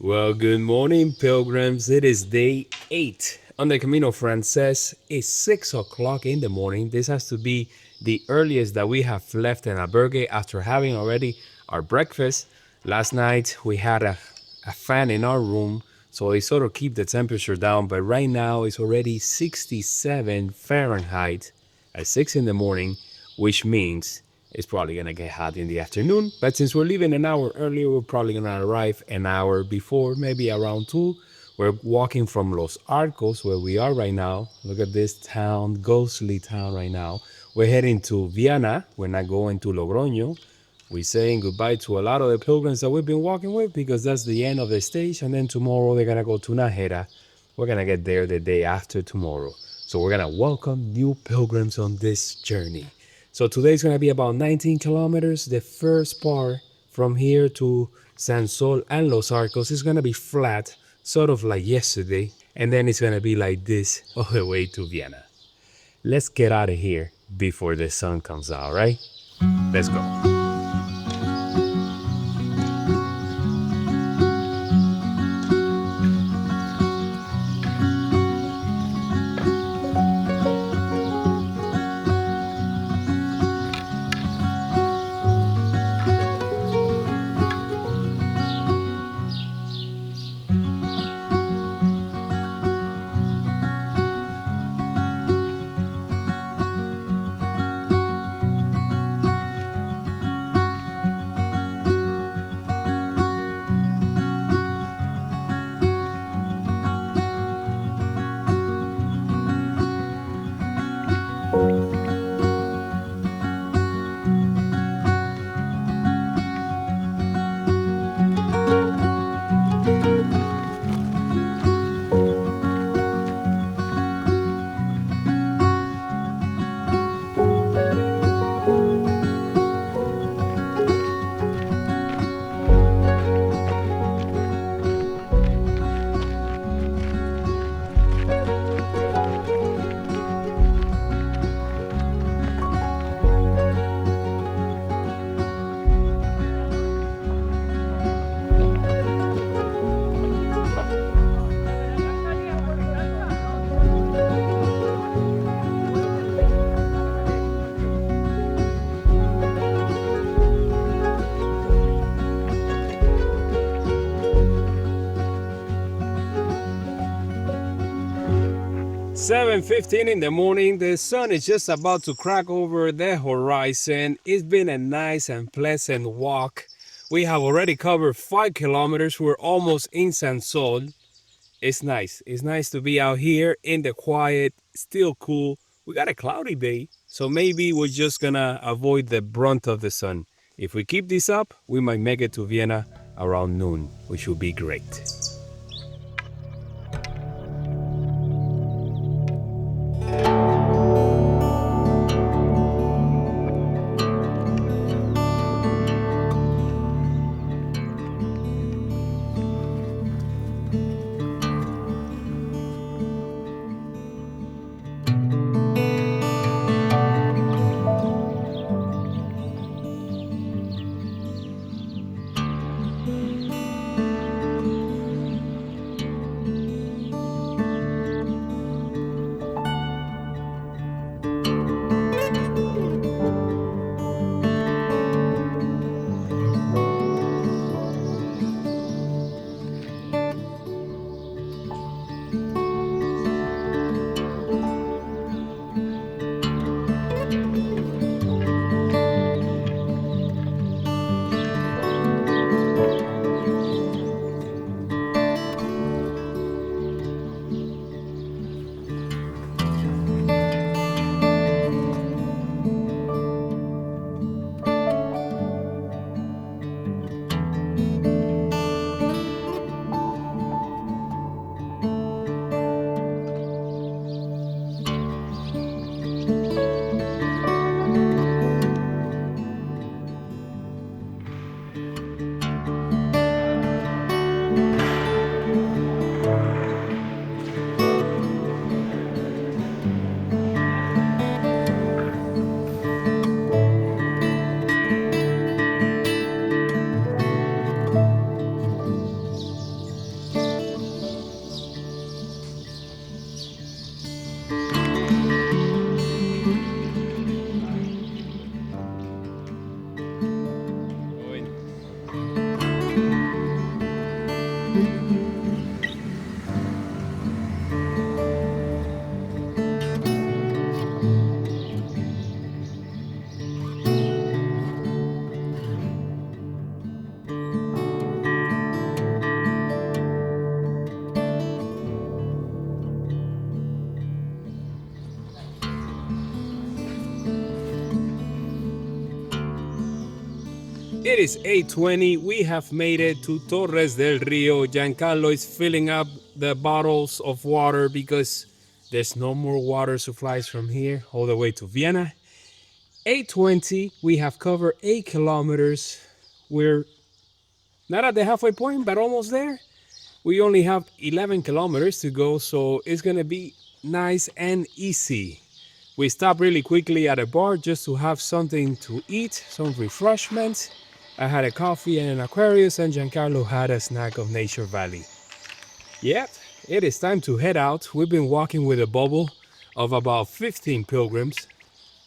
Well, good morning, pilgrims. It is day 8 on the Camino Frances. It's 6 o'clock in the morning. This has to be the earliest that we have left in albergue after having already our breakfast. Last night we had a fan in our room, so it sort of keep the temperature down. But right now it's already 67 Fahrenheit at 6 in the morning, which means it's probably gonna get hot in the afternoon. But since we're leaving an hour earlier, we're probably gonna arrive an hour before, maybe around 2. We're walking from Los Arcos, where we are right now. Look at this town, ghostly town right now. We're heading to Viana. We're not going to Logroño. We're saying goodbye to a lot of the pilgrims that we've been walking with because that's the end of the stage. And then tomorrow they're gonna go to Nájera. We're gonna get there the day after tomorrow. So we're gonna welcome new pilgrims on this journey. So today's gonna be about 19 kilometers. The first part from here to San Sol and Los Arcos is gonna be flat, sort of like yesterday. And then it's gonna be like this all the way to Viana. Let's get out of here before the sun comes out, right? Let's go. 7:15 in the morning. The sun is just about to crack over the horizon. It's been a nice and pleasant walk. We have already covered 5 kilometers. We're almost in San Sol. It's nice. It's nice to be out here in the quiet, still cool. We got a cloudy day, so maybe we're just gonna avoid the brunt of the sun. If we keep this up, we might make it to Vienna around noon, which would be great. It is 8:20. We have made it to Torres del Rio. Giancarlo is filling up the bottles of water because there's no more water supplies from here all the way to Viana. 8:20. We have covered 8 kilometers. We're not at the halfway point, but almost there. We only have 11 kilometers to go, so it's gonna be nice and easy. We stopped really quickly at a bar just to have something to eat, some refreshments. I had a coffee and an Aquarius, and Giancarlo had a snack of Nature Valley. Yep, it is time to head out. We've been walking with a bubble of about 15 pilgrims,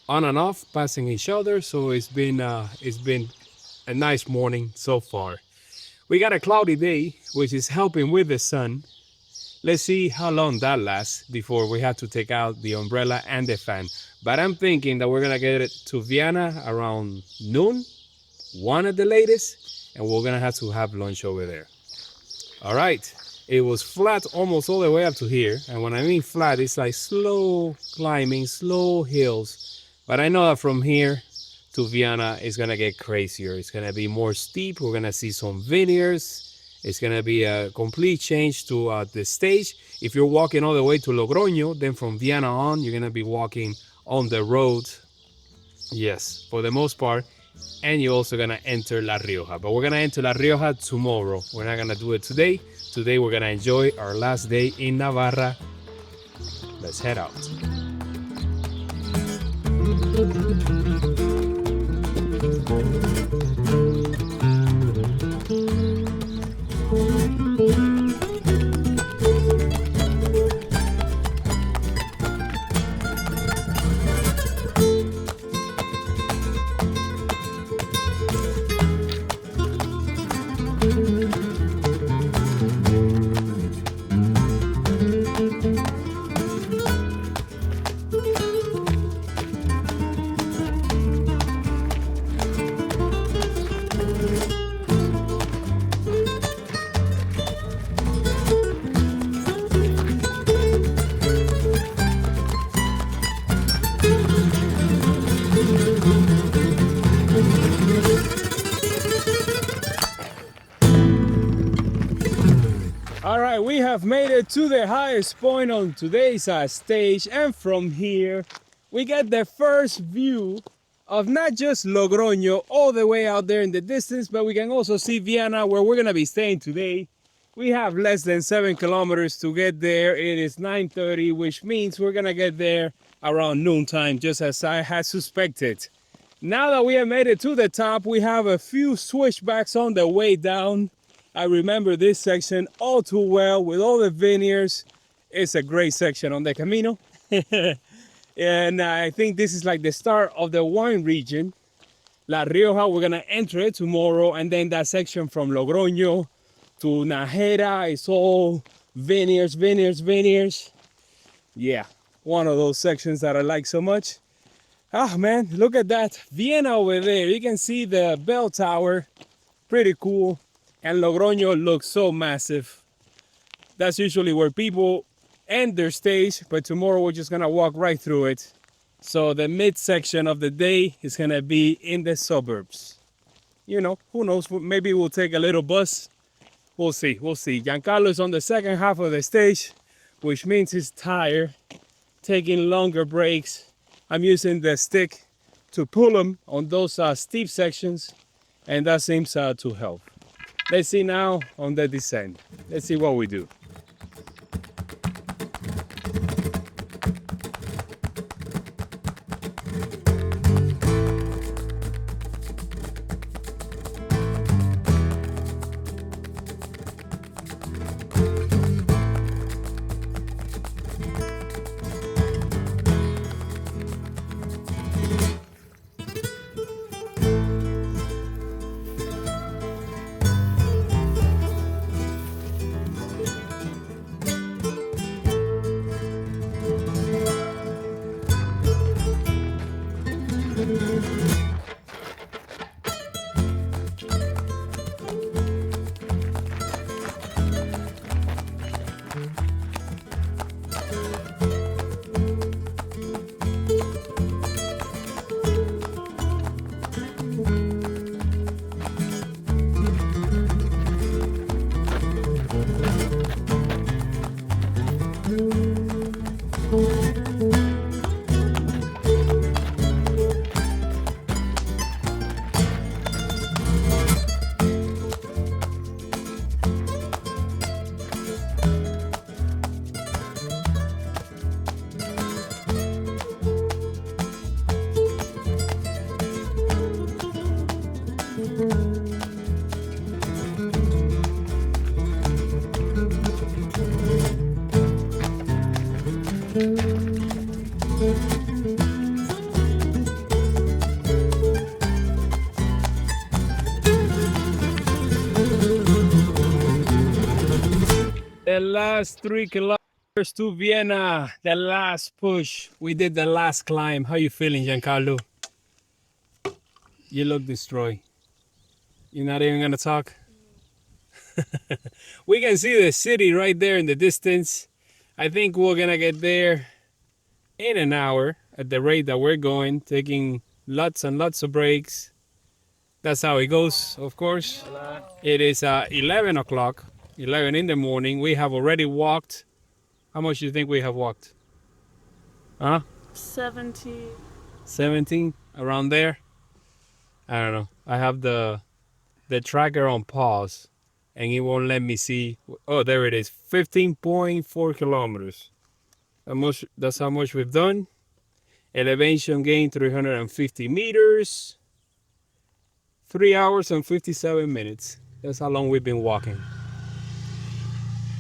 on and off, passing each other. So it's been a nice morning so far. We got a cloudy day, which is helping with the sun. Let's see how long that lasts before we have to take out the umbrella and the fan. But I'm thinking that we're gonna get it to Viana around noon, 1 at the latest, and we're gonna have to have lunch over there. All right, it was flat almost all the way up to here. And when I mean flat, it's like slow climbing, slow hills. But I know that from here to Viana, it's gonna get crazier. It's gonna be more steep. We're gonna see some vineyards. It's gonna be a complete change to the stage. If you're walking all the way to Logroño, then from Viana on, you're gonna be walking on the road. Yes, for the most part. And you're also gonna enter La Rioja. But we're gonna enter La Rioja tomorrow. We're not gonna do it today. Today we're gonna enjoy our last day in Navarra. Let's head out. All right, we have made it to the highest point on today's stage, and from here we get the first view of not just Logroño all the way out there in the distance, but we can also see Viana, where we're gonna be staying today. We have less than 7 kilometers to get there. It is 9:30, which means we're gonna get there around noontime, just as I had suspected. Now that we have made it to the top, we have a few switchbacks on the way down. I remember this section all too well with all the vineyards. It's a great section on the Camino. And I think this is like the start of the wine region. La Rioja, we're gonna enter it tomorrow. And then that section from Logroño to Nájera is all vineyards, vineyards, vineyards. Yeah, one of those sections that I like so much. Ah, man, look at that. Viana over there. You can see the bell tower. Pretty cool. And Logroño looks so massive. That's usually where people end their stage, but tomorrow we're just gonna walk right through it. So the midsection of the day is gonna be in the suburbs. You know, who knows, maybe we'll take a little bus. We'll see, we'll see. Giancarlo's on the second half of the stage, which means he's tired, taking longer breaks. I'm using the stick to pull him on those steep sections, and that seems to help. Let's see now on the descent. Let's see what we do. The last 3 kilometers to Vienna, the last push. We did the last climb. How you feeling, Giancarlo? You look destroyed. You're not even gonna talk? We can see the city right there in the distance. I think we're gonna get there in an hour at the rate that we're going, taking lots and lots of breaks. That's how it goes, of course. It is 11 o'clock, 11 in the morning. We have already walked. How much do you think we have walked? Huh? 17. 17, around there. I don't know. I have the tracker on pause and it won't let me see. Oh, there it is. 15.4 kilometers. That's how much we've done. Elevation gain 350 meters. 3 hours and 57 minutes. That's how long we've been walking.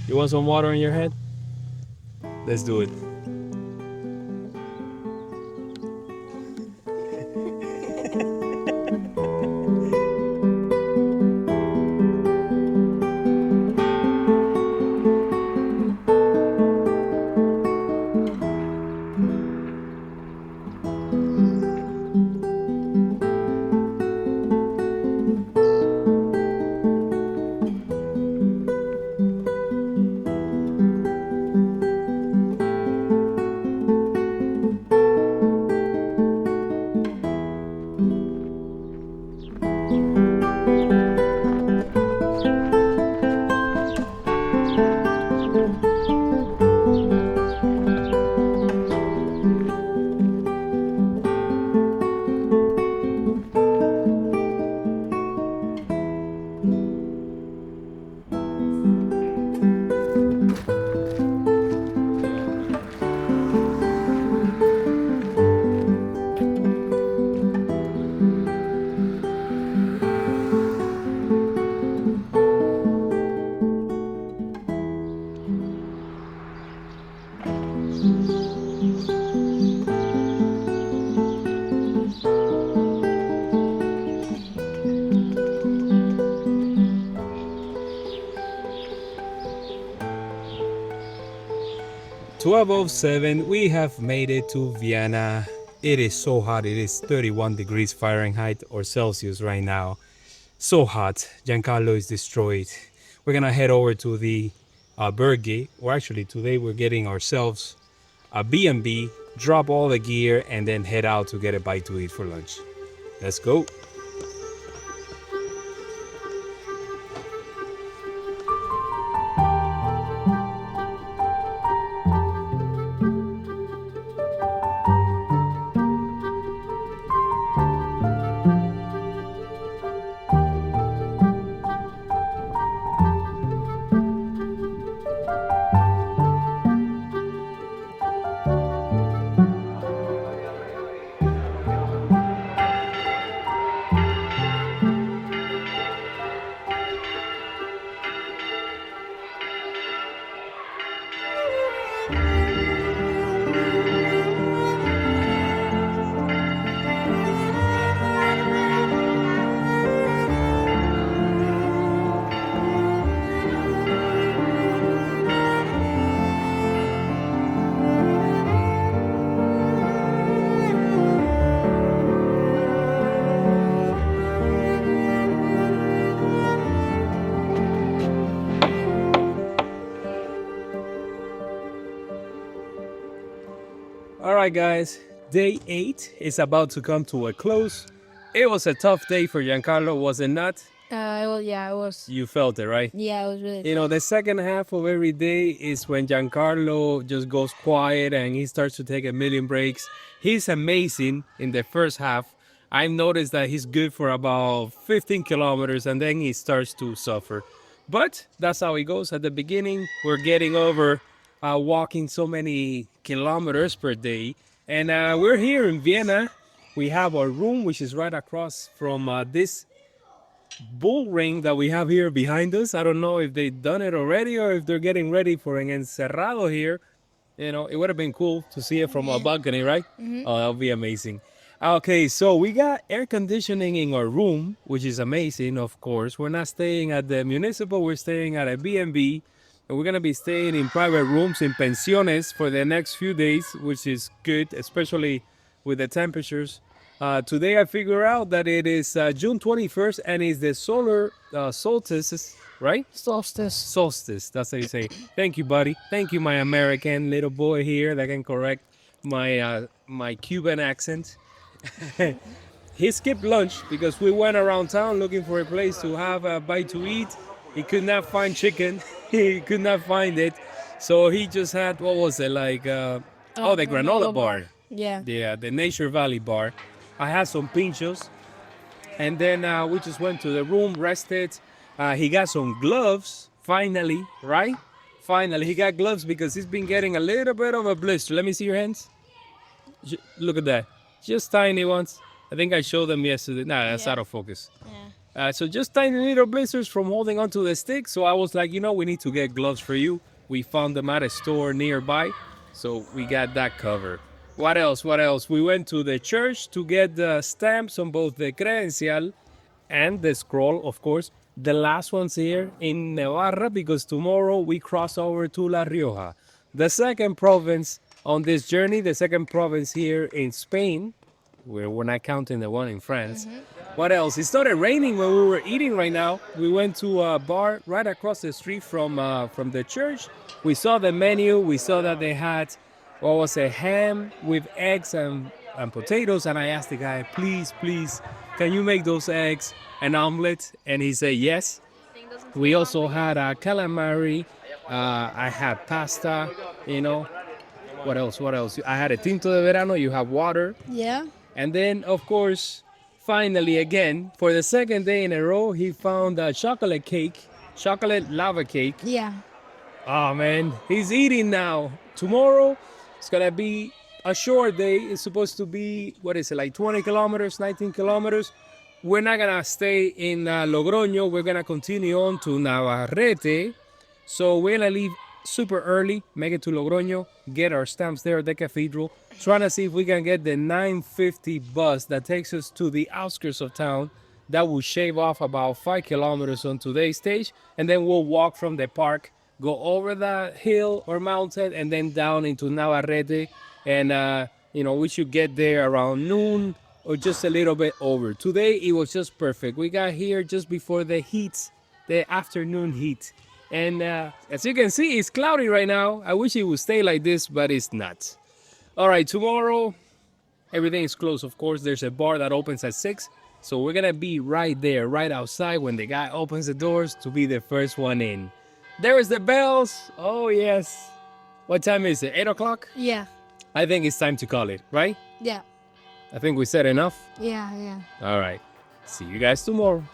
You want some water in your head? Let's do it. 12:07, we have made it to Viana. It is so hot. It is 31 degrees Fahrenheit or Celsius right now. So hot. Giancarlo is destroyed. We're gonna head over to the albergue, or actually today we're getting ourselves a B&B, drop all the gear, and then head out to get a bite to eat for lunch. Let's go. Alright guys, day 8 is about to come to a close. It was a tough day for Giancarlo, was it not? Well, yeah, it was. You felt it, right? Yeah, it was really. You know, the second half of every day is when Giancarlo just goes quiet and he starts to take a million breaks. He's amazing in the first half. I've noticed that he's good for about 15 kilometers and then he starts to suffer. But that's how it goes. At the beginning, we're getting over walking so many kilometers per day. And we're here in Vienna. We have our room, which is right across from this bull ring that we have here behind us. I don't know if they've done it already or if they're getting ready for an encerrado here. You know, it would have been cool to see it from a balcony, right? Oh, that would be amazing. Okay, so we got air conditioning in our room, which is amazing, of course. We're not staying at the municipal, we're staying at a B&B. And we're going to be staying in private rooms in pensiones for the next few days, which is good, especially with the temperatures. Today I figure out that it is June 21st and it's the solar solstice, right? Solstice. Solstice, that's how you say. Thank you, buddy. Thank you, my American little boy here that can correct my Cuban accent. He skipped lunch because we went around town looking for a place to have a bite to eat. He could not find chicken. He could not find it. So he just had, what was it, like, the granola bar. Yeah. Yeah, the Nature Valley bar. I had some pinchos. And then we just went to the room, rested. He got some gloves, finally, right? Finally, he got gloves because he's been getting a little bit of a blister. Let me see your hands. Look at that. Just tiny ones. I think I showed them yesterday. Nah, that's out of focus. Yeah. So just tiny little blisters from holding onto the stick. So I was like, we need to get gloves for you. We found them at a store nearby. So we got that covered. What else? What else? We went to the church to get the stamps on both the credencial and the scroll, of course. The last one's here in Navarra because tomorrow we cross over to La Rioja. The second province on this journey, the second province here in Spain. We're not counting the one in France. What else? It started raining when we were eating right now. We went to a bar right across the street from the church. We saw the menu. We saw that they had, what was it, ham with eggs and potatoes. And I asked the guy, please, can you make those eggs an omelet? And he said yes. We also had a calamari. I had pasta, What else? I had a tinto de verano. You have water. Yeah. And then, of course, finally, again, for the second day in a row, he found a chocolate lava cake. Yeah. Oh, man, he's eating now. Tomorrow, it's going to be a short day. It's supposed to be, what is it, like 20 kilometers, 19 kilometers. We're not going to stay in Logroño. We're going to continue on to Navarrete. So we're going to leave super early, make it to Logroño, get our stamps there at the cathedral, trying to see if we can get the 9:50 bus that takes us to the outskirts of town. That will shave off about 5 kilometers on today's stage, and then we'll walk from the park, go over the hill or mountain, and then down into Navarrete. And, we should get there around noon or just a little bit over. Today, it was just perfect. We got here just before the afternoon heat. And as you can see, it's cloudy right now. I wish it would stay like this, but it's not. All right, tomorrow, everything is closed, of course. There's a bar that opens at 6. So we're going to be right there, right outside when the guy opens the doors to be the first one in. There is the bells. Oh, yes. What time is it? 8 o'clock? Yeah. I think it's time to call it, right? Yeah. I think we said enough. Yeah. All right. See you guys tomorrow.